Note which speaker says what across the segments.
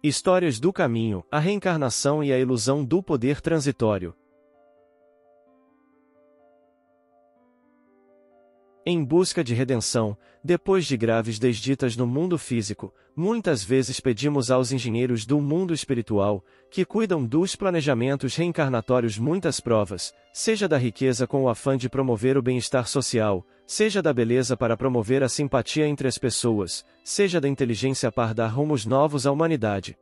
Speaker 1: Histórias do caminho, a reencarnação e a ilusão do poder transitório. Em busca de redenção, depois de graves desditas no mundo físico, muitas vezes pedimos aos engenheiros do mundo espiritual, que cuidam dos planejamentos reencarnatórios, muitas provas, seja da riqueza com o afã de promover o bem-estar social, seja da beleza para promover a simpatia entre as pessoas, seja da inteligência para dar rumos novos à humanidade.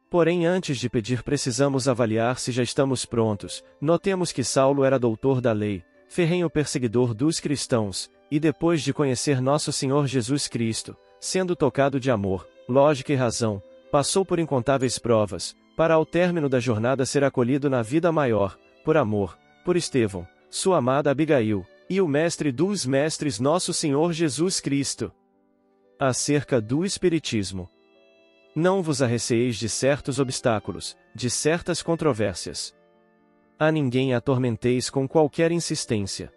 Speaker 1: Porém, antes de pedir, precisamos avaliar se já estamos prontos. Notemos que Saulo era doutor da lei, ferrenho perseguidor dos cristãos, e depois de conhecer nosso Senhor Jesus Cristo, sendo tocado de amor, lógica e razão, passou por incontáveis provas, para ao término da jornada ser acolhido na vida maior, por amor, por Estevão, sua amada Abigail, e o mestre dos mestres, nosso Senhor Jesus Cristo. Acerca do Espiritismo. Não vos arreceeis de certos obstáculos, de certas controvérsias. A ninguém atormenteis com qualquer insistência.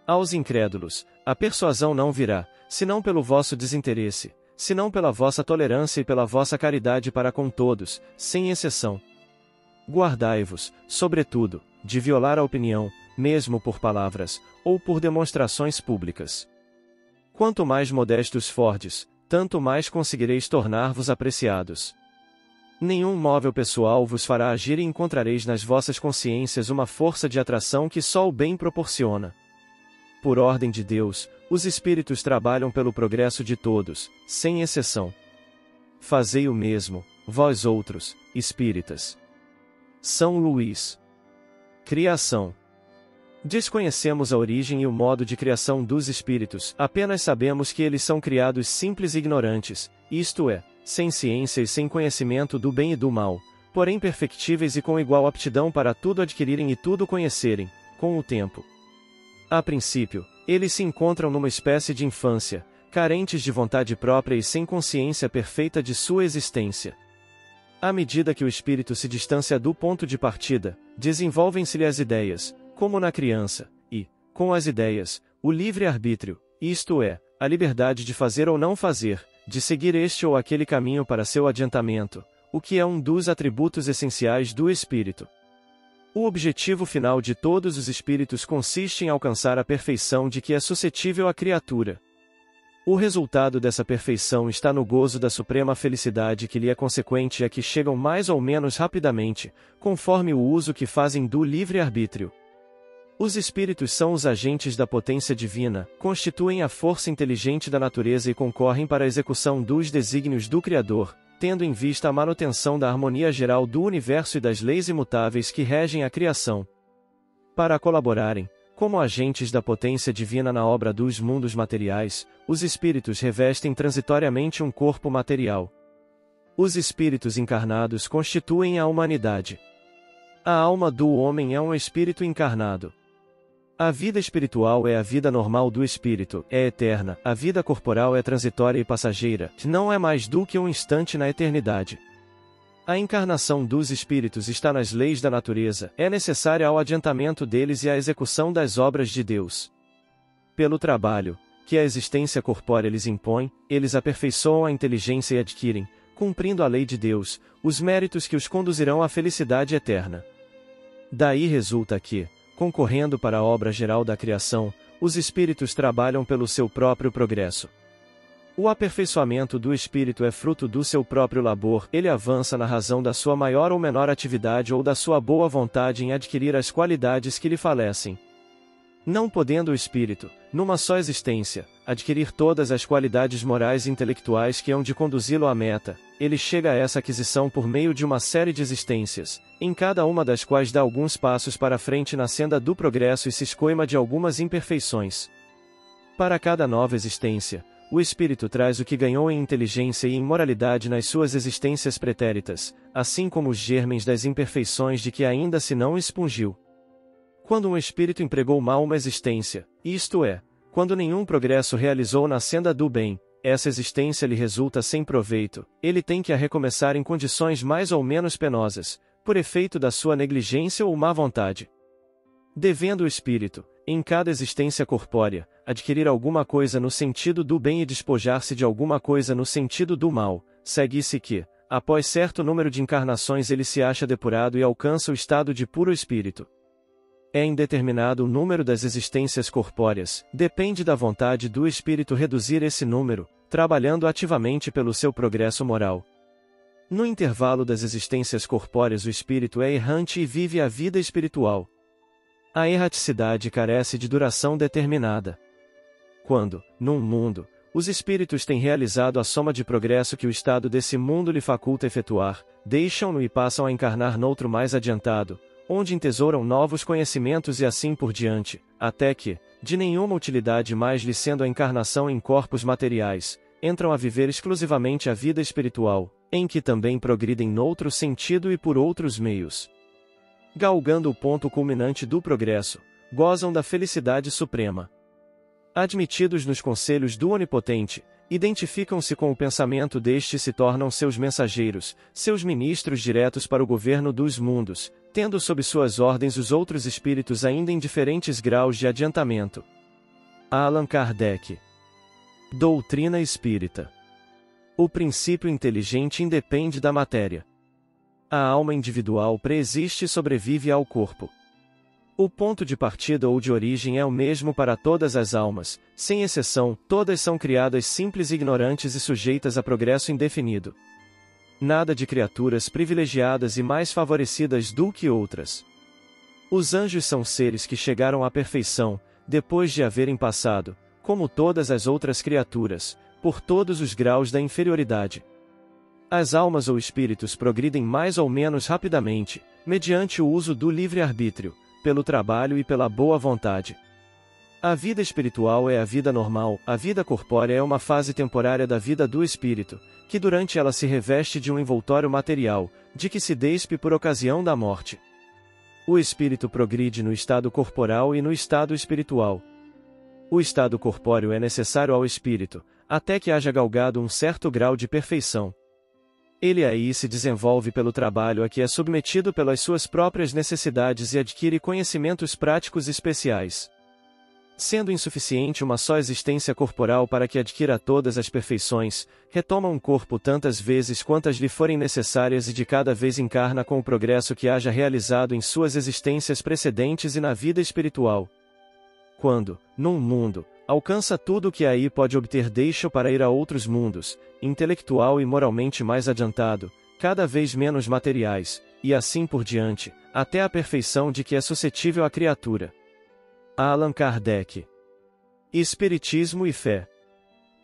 Speaker 1: Aos incrédulos, a persuasão não virá, senão pelo vosso desinteresse, senão pela vossa tolerância e pela vossa caridade para com todos, sem exceção. Guardai-vos, sobretudo, de violar a opinião, mesmo por palavras, ou por demonstrações públicas. Quanto mais modestos fordes, tanto mais conseguireis tornar-vos apreciados. Nenhum móvel pessoal vos fará agir e encontrareis nas vossas consciências uma força de atração que só o bem proporciona. Por ordem de Deus, os espíritos trabalham pelo progresso de todos, sem exceção. Fazei o mesmo, vós outros, espíritas. São Luís. Criação. Desconhecemos a origem e o modo de criação dos espíritos, apenas sabemos que eles são criados simples e ignorantes, isto é, sem ciência e sem conhecimento do bem e do mal, porém perfectíveis e com igual aptidão para tudo adquirirem e tudo conhecerem, com o tempo. A princípio, eles se encontram numa espécie de infância, carentes de vontade própria e sem consciência perfeita de sua existência. À medida que o espírito se distancia do ponto de partida, desenvolvem-se-lhe as ideias, como na criança, e, com as ideias, o livre-arbítrio, isto é, a liberdade de fazer ou não fazer, de seguir este ou aquele caminho para seu adiantamento, o que é um dos atributos essenciais do espírito. O objetivo final de todos os espíritos consiste em alcançar a perfeição de que é suscetível a criatura. O resultado dessa perfeição está no gozo da suprema felicidade que lhe é consequente e a que chegam mais ou menos rapidamente, conforme o uso que fazem do livre-arbítrio. Os espíritos são os agentes da potência divina, constituem a força inteligente da natureza e concorrem para a execução dos desígnios do Criador, tendo em vista a manutenção da harmonia geral do universo e das leis imutáveis que regem a criação. Para colaborarem, como agentes da potência divina na obra dos mundos materiais, os espíritos revestem transitoriamente um corpo material. Os espíritos encarnados constituem a humanidade. A alma do homem é um espírito encarnado. A vida espiritual é a vida normal do espírito, é eterna, a vida corporal é transitória e passageira, não é mais do que um instante na eternidade. A encarnação dos espíritos está nas leis da natureza, é necessária ao adiantamento deles e à execução das obras de Deus. Pelo trabalho, que a existência corpórea lhes impõe, eles aperfeiçoam a inteligência e adquirem, cumprindo a lei de Deus, os méritos que os conduzirão à felicidade eterna. Daí resulta que, concorrendo para a obra geral da criação, os espíritos trabalham pelo seu próprio progresso. O aperfeiçoamento do espírito é fruto do seu próprio labor, ele avança na razão da sua maior ou menor atividade ou da sua boa vontade em adquirir as qualidades que lhe falecem. Não podendo o espírito, numa só existência, adquirir todas as qualidades morais e intelectuais que hão de conduzi-lo à meta, ele chega a essa aquisição por meio de uma série de existências, em cada uma das quais dá alguns passos para frente na senda do progresso e se escoima de algumas imperfeições. Para cada nova existência, o espírito traz o que ganhou em inteligência e em moralidade nas suas existências pretéritas, assim como os germens das imperfeições de que ainda se não expungiu. Quando um espírito empregou mal uma existência, isto é, quando nenhum progresso realizou na senda do bem, essa existência lhe resulta sem proveito, ele tem que a recomeçar em condições mais ou menos penosas, por efeito da sua negligência ou má vontade. Devendo o espírito, em cada existência corpórea, adquirir alguma coisa no sentido do bem e despojar-se de alguma coisa no sentido do mal, segue-se que, após certo número de encarnações ele se acha depurado e alcança o estado de puro espírito. É indeterminado o número das existências corpóreas, depende da vontade do espírito reduzir esse número, trabalhando ativamente pelo seu progresso moral. No intervalo das existências corpóreas o espírito é errante e vive a vida espiritual. A erraticidade carece de duração determinada. Quando, num mundo, os espíritos têm realizado a soma de progresso que o estado desse mundo lhe faculta efetuar, deixam-no e passam a encarnar noutro mais adiantado, onde entesouram novos conhecimentos e assim por diante, até que, de nenhuma utilidade mais lhe sendo a encarnação em corpos materiais, entram a viver exclusivamente a vida espiritual, em que também progridem noutro sentido e por outros meios. Galgando o ponto culminante do progresso, gozam da felicidade suprema. Admitidos nos conselhos do Onipotente, identificam-se com o pensamento deste e se tornam seus mensageiros, seus ministros diretos para o governo dos mundos, tendo sob suas ordens os outros espíritos ainda em diferentes graus de adiantamento. Allan Kardec. Doutrina Espírita. O princípio inteligente independe da matéria. A alma individual preexiste e sobrevive ao corpo. O ponto de partida ou de origem é o mesmo para todas as almas, sem exceção, todas são criadas simples e ignorantes e sujeitas a progresso indefinido. Nada de criaturas privilegiadas e mais favorecidas do que outras. Os anjos são seres que chegaram à perfeição, depois de haverem passado, como todas as outras criaturas, por todos os graus da inferioridade. As almas ou espíritos progridem mais ou menos rapidamente, mediante o uso do livre-arbítrio, pelo trabalho e pela boa vontade. A vida espiritual é a vida normal, a vida corpórea é uma fase temporária da vida do espírito, que durante ela se reveste de um envoltório material, de que se despe por ocasião da morte. O espírito progride no estado corporal e no estado espiritual. O estado corpóreo é necessário ao espírito, até que haja galgado um certo grau de perfeição. Ele aí se desenvolve pelo trabalho a que é submetido pelas suas próprias necessidades e adquire conhecimentos práticos especiais. Sendo insuficiente uma só existência corporal para que adquira todas as perfeições, retoma um corpo tantas vezes quantas lhe forem necessárias e de cada vez encarna com o progresso que haja realizado em suas existências precedentes e na vida espiritual. Quando, num mundo, alcança tudo o que aí pode obter, deixa para ir a outros mundos, intelectual e moralmente mais adiantado, cada vez menos materiais, e assim por diante, até a perfeição de que é suscetível a criatura. Allan Kardec. Espiritismo e fé.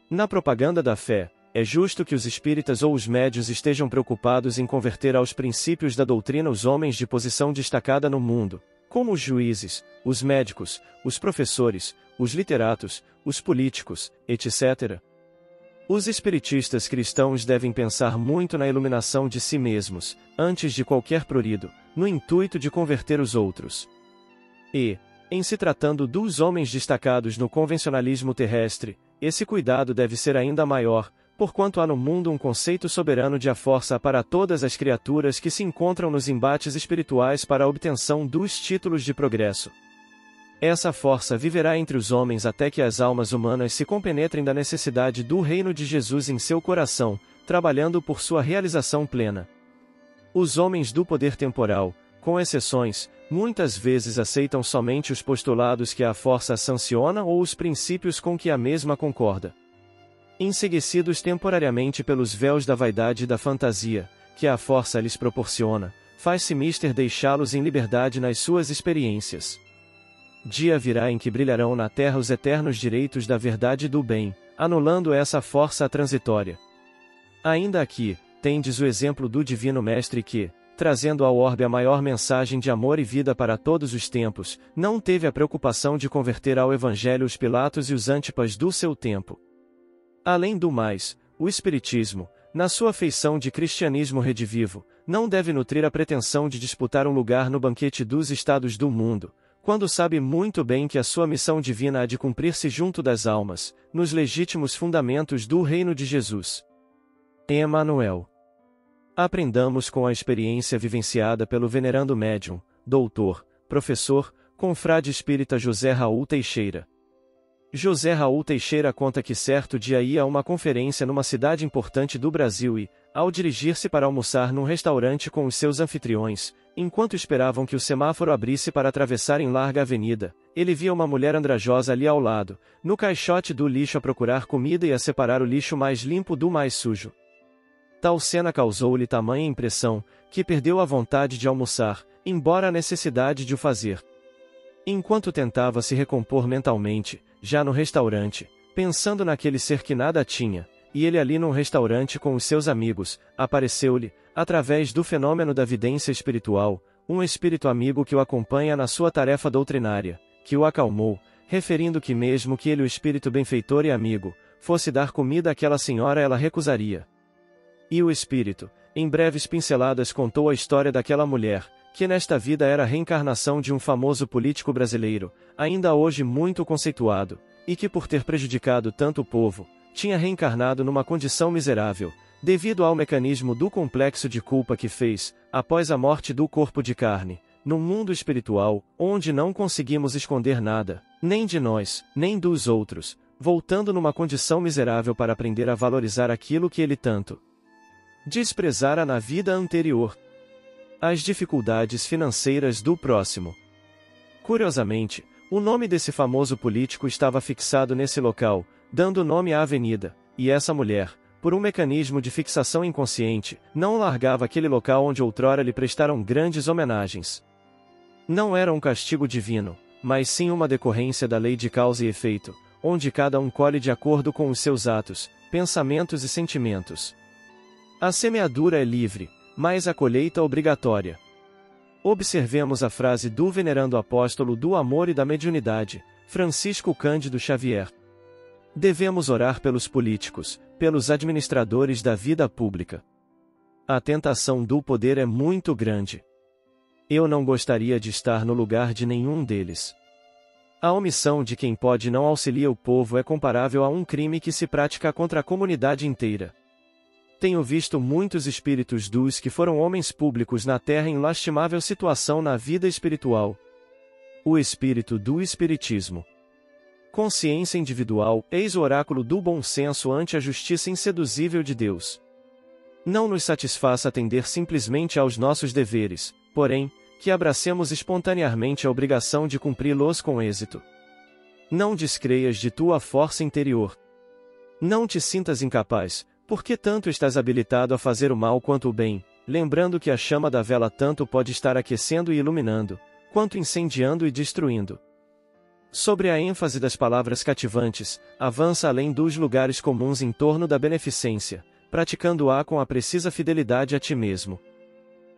Speaker 1: Na propaganda da fé, é justo que os espíritas ou os médios estejam preocupados em converter aos princípios da doutrina os homens de posição destacada no mundo, como os juízes, os médicos, os professores, os literatos, os políticos, etc. Os espiritistas cristãos devem pensar muito na iluminação de si mesmos, antes de qualquer prurido, no intuito de converter os outros. E, em se tratando dos homens destacados no convencionalismo terrestre, esse cuidado deve ser ainda maior, porquanto há no mundo um conceito soberano de a força para todas as criaturas que se encontram nos embates espirituais para a obtenção dos títulos de progresso. Essa força viverá entre os homens até que as almas humanas se compenetrem da necessidade do reino de Jesus em seu coração, trabalhando por sua realização plena. Os homens do poder temporal, com exceções, muitas vezes aceitam somente os postulados que a força sanciona ou os princípios com que a mesma concorda. Enseguecidos temporariamente pelos véus da vaidade e da fantasia, que a força lhes proporciona, faz-se mister deixá-los em liberdade nas suas experiências. Dia virá em que brilharão na terra os eternos direitos da verdade e do bem, anulando essa força transitória. Ainda aqui, tendes o exemplo do Divino Mestre que, trazendo ao orbe a maior mensagem de amor e vida para todos os tempos, não teve a preocupação de converter ao Evangelho os Pilatos e os Antipas do seu tempo. Além do mais, o Espiritismo, na sua feição de cristianismo redivivo, não deve nutrir a pretensão de disputar um lugar no banquete dos estados do mundo, quando sabe muito bem que a sua missão divina há de cumprir-se junto das almas, nos legítimos fundamentos do reino de Jesus. Emmanuel. Aprendamos com a experiência vivenciada pelo venerando médium, doutor, professor, confrade espírita José Raul Teixeira. José Raul Teixeira conta que certo dia ia a uma conferência numa cidade importante do Brasil e, ao dirigir-se para almoçar num restaurante com os seus anfitriões, enquanto esperavam que o semáforo abrisse para atravessar em larga avenida, ele via uma mulher andrajosa ali ao lado, no caixote do lixo a procurar comida e a separar o lixo mais limpo do mais sujo. Tal cena causou-lhe tamanha impressão, que perdeu a vontade de almoçar, embora a necessidade de o fazer. Enquanto tentava se recompor mentalmente, já no restaurante, pensando naquele ser que nada tinha, e ele ali num restaurante com os seus amigos, apareceu-lhe, através do fenômeno da vidência espiritual, um espírito amigo que o acompanha na sua tarefa doutrinária, que o acalmou, referindo que mesmo que ele, o espírito benfeitor e amigo, fosse dar comida àquela senhora, ela recusaria. E o espírito, em breves pinceladas, contou a história daquela mulher, que nesta vida era a reencarnação de um famoso político brasileiro, ainda hoje muito conceituado, e que por ter prejudicado tanto o povo, tinha reencarnado numa condição miserável, devido ao mecanismo do complexo de culpa que fez, após a morte do corpo de carne, num mundo espiritual, onde não conseguimos esconder nada, nem de nós, nem dos outros, voltando numa condição miserável para aprender a valorizar aquilo que ele tanto desprezara na vida anterior. As dificuldades financeiras do próximo. Curiosamente, o nome desse famoso político estava fixado nesse local, dando nome à avenida, e essa mulher, por um mecanismo de fixação inconsciente, não largava aquele local onde outrora lhe prestaram grandes homenagens. Não era um castigo divino, mas sim uma decorrência da lei de causa e efeito, onde cada um colhe de acordo com os seus atos, pensamentos e sentimentos. A semeadura é livre, mas a colheita obrigatória. Observemos a frase do venerando apóstolo do amor e da mediunidade, Francisco Cândido Xavier. Devemos orar pelos políticos, pelos administradores da vida pública. A tentação do poder é muito grande. Eu não gostaria de estar no lugar de nenhum deles. A omissão de quem pode não auxilia o povo é comparável a um crime que se pratica contra a comunidade inteira. Tenho visto muitos espíritos dos que foram homens públicos na Terra em lastimável situação na vida espiritual. O espírito do espiritismo. Consciência individual, eis o oráculo do bom senso ante a justiça inseduzível de Deus. Não nos satisfaça atender simplesmente aos nossos deveres, porém, que abracemos espontaneamente a obrigação de cumpri-los com êxito. Não descreias de tua força interior. Não te sintas incapaz, porque tanto estás habilitado a fazer o mal quanto o bem, lembrando que a chama da vela tanto pode estar aquecendo e iluminando, quanto incendiando e destruindo. Sobre a ênfase das palavras cativantes, avança além dos lugares comuns em torno da beneficência, praticando-a com a precisa fidelidade a ti mesmo.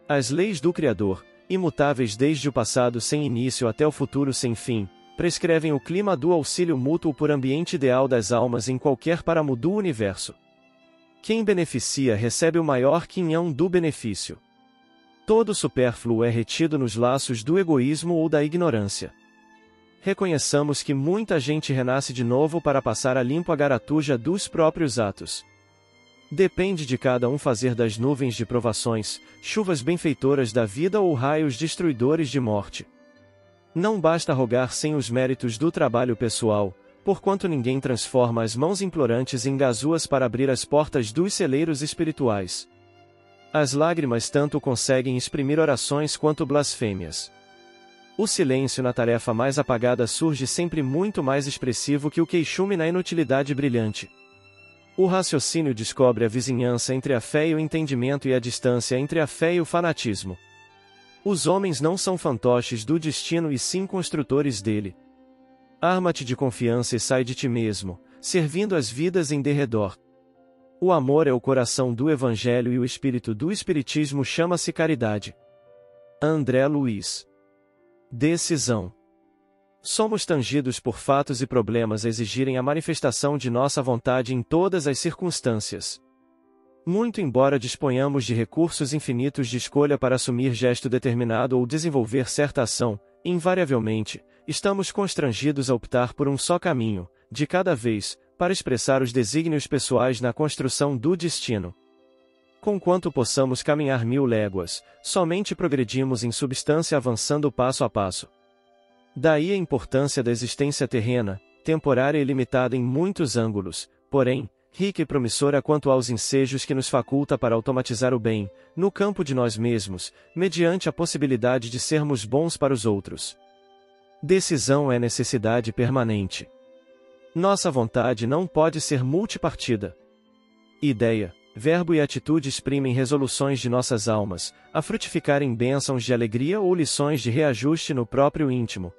Speaker 1: As leis do Criador, imutáveis desde o passado sem início até o futuro sem fim, prescrevem o clima do auxílio mútuo por ambiente ideal das almas em qualquer páramo do universo. Quem beneficia recebe o maior quinhão do benefício. Todo supérfluo é retido nos laços do egoísmo ou da ignorância. Reconheçamos que muita gente renasce de novo para passar a limpo a garatuja dos próprios atos. Depende de cada um fazer das nuvens de provações, chuvas benfeitoras da vida ou raios destruidores de morte. Não basta rogar sem os méritos do trabalho pessoal, porquanto ninguém transforma as mãos implorantes em gazuas para abrir as portas dos celeiros espirituais. As lágrimas tanto conseguem exprimir orações quanto blasfêmias. O silêncio na tarefa mais apagada surge sempre muito mais expressivo que o queixume na inutilidade brilhante. O raciocínio descobre a vizinhança entre a fé e o entendimento e a distância entre a fé e o fanatismo. Os homens não são fantoches do destino e sim construtores dele. Arma-te de confiança e sai de ti mesmo, servindo as vidas em derredor. O amor é o coração do Evangelho e o espírito do Espiritismo chama-se caridade. André Luiz. Decisão. Somos tangidos por fatos e problemas a exigirem a manifestação de nossa vontade em todas as circunstâncias. Muito embora disponhamos de recursos infinitos de escolha para assumir gesto determinado ou desenvolver certa ação, invariavelmente, estamos constrangidos a optar por um só caminho, de cada vez, para expressar os desígnios pessoais na construção do destino. Conquanto possamos caminhar 1000 léguas, somente progredimos em substância avançando passo a passo. Daí a importância da existência terrena, temporária e limitada em muitos ângulos, porém, rica e promissora quanto aos ensejos que nos faculta para automatizar o bem, no campo de nós mesmos, mediante a possibilidade de sermos bons para os outros. Decisão é necessidade permanente. Nossa vontade não pode ser multipartida. Ideia, verbo e atitude exprimem resoluções de nossas almas, a frutificarem bênçãos de alegria ou lições de reajuste no próprio íntimo.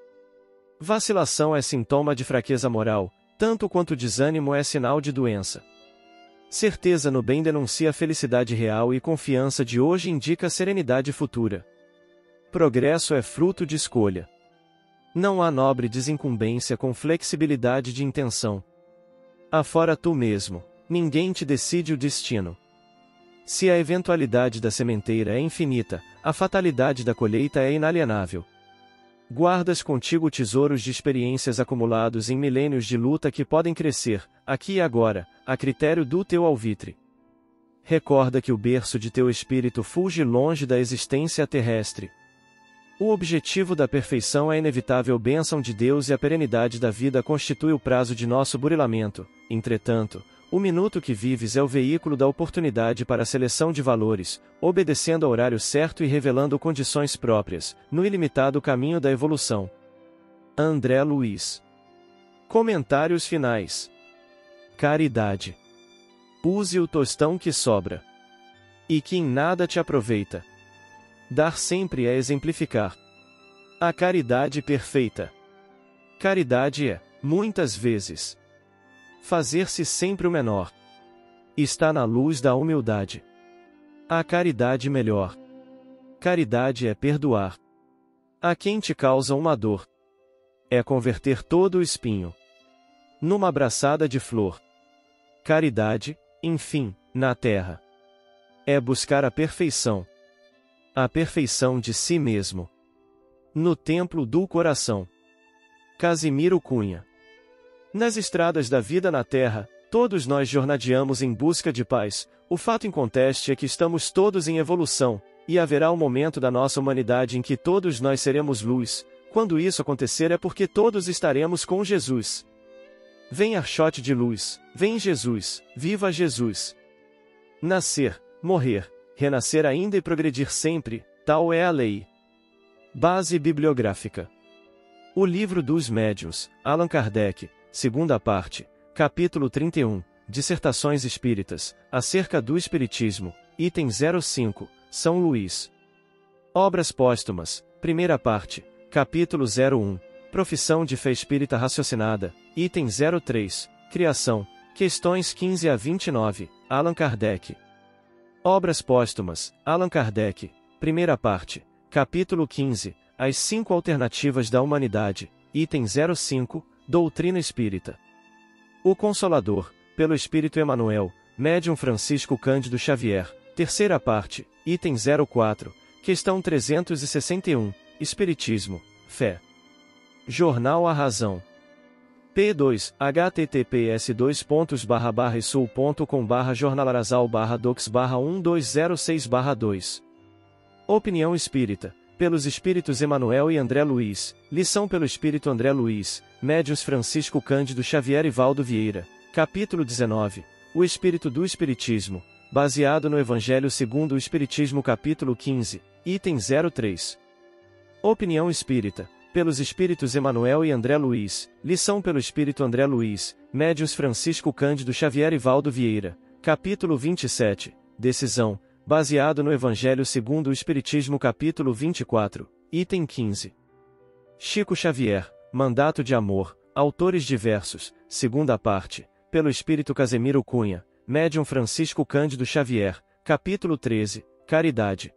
Speaker 1: Vacilação é sintoma de fraqueza moral, tanto quanto desânimo é sinal de doença. Certeza no bem denuncia a felicidade real e confiança de hoje indica a serenidade futura. Progresso é fruto de escolha. Não há nobre desincumbência com flexibilidade de intenção. Afora tu mesmo, ninguém te decide o destino. Se a eventualidade da sementeira é infinita, a fatalidade da colheita é inalienável. Guardas contigo tesouros de experiências acumulados em milênios de luta que podem crescer, aqui e agora, a critério do teu alvitre. Recorda que o berço de teu espírito fulge longe da existência terrestre. O objetivo da perfeição é a inevitável bênção de Deus e a perenidade da vida constitui o prazo de nosso burilamento. Entretanto, o minuto que vives é o veículo da oportunidade para a seleção de valores, obedecendo ao horário certo e revelando condições próprias, no ilimitado caminho da evolução. André Luiz. Comentários finais. Caridade. Use o tostão que sobra. E que em nada te aproveita. Dar sempre é exemplificar. A caridade perfeita. Caridade é, muitas vezes, fazer-se sempre o menor. Está na luz da humildade. A caridade melhor. Caridade é perdoar a quem te causa uma dor. É converter todo o espinho numa abraçada de flor. Caridade, enfim, na terra, é buscar a perfeição de si mesmo, no templo do coração. Casimiro Cunha. Nas estradas da vida na Terra, todos nós jornadeamos em busca de paz. O fato inconteste é que estamos todos em evolução, e haverá um momento da nossa humanidade em que todos nós seremos luz. Quando isso acontecer é porque todos estaremos com Jesus. Vem Archote de luz, vem Jesus, viva Jesus! Nascer, morrer, renascer ainda e progredir sempre, tal é a lei. Base bibliográfica. O Livro dos Médiuns, Allan Kardec, segunda parte, capítulo 31, Dissertações Espíritas, acerca do Espiritismo, item 05, São Luís. Obras Póstumas, primeira parte, capítulo 01, Profissão de Fé Espírita Raciocinada, item 03, Criação, questões 15 a 29, Allan Kardec. Obras Póstumas, Allan Kardec, primeira parte, capítulo 15, As 5 Alternativas da Humanidade, item 05, Doutrina Espírita. O Consolador, pelo Espírito Emmanuel, Médium Francisco Cândido Xavier, terceira parte, item 04, questão 361, Espiritismo, Fé. Jornal A Razão. P2, https://sul.com/jornalarazal/docs/1206/2. Opinião Espírita, pelos Espíritos Emanuel e André Luiz, lição pelo Espírito André Luiz, Médiuns Francisco Cândido Xavier e Valdo Vieira, capítulo 19, O Espírito do Espiritismo, baseado no Evangelho segundo o Espiritismo capítulo 15, item 03. Opinião Espírita, pelos Espíritos Emanuel e André Luiz, lição pelo Espírito André Luiz, Médiuns Francisco Cândido Xavier e Valdo Vieira, capítulo 27, Decisão, baseado no Evangelho segundo o Espiritismo capítulo 24, item 15. Chico Xavier, Mandato de Amor, autores diversos, segunda parte, pelo Espírito Casemiro Cunha, Médium Francisco Cândido Xavier, capítulo 13, Caridade.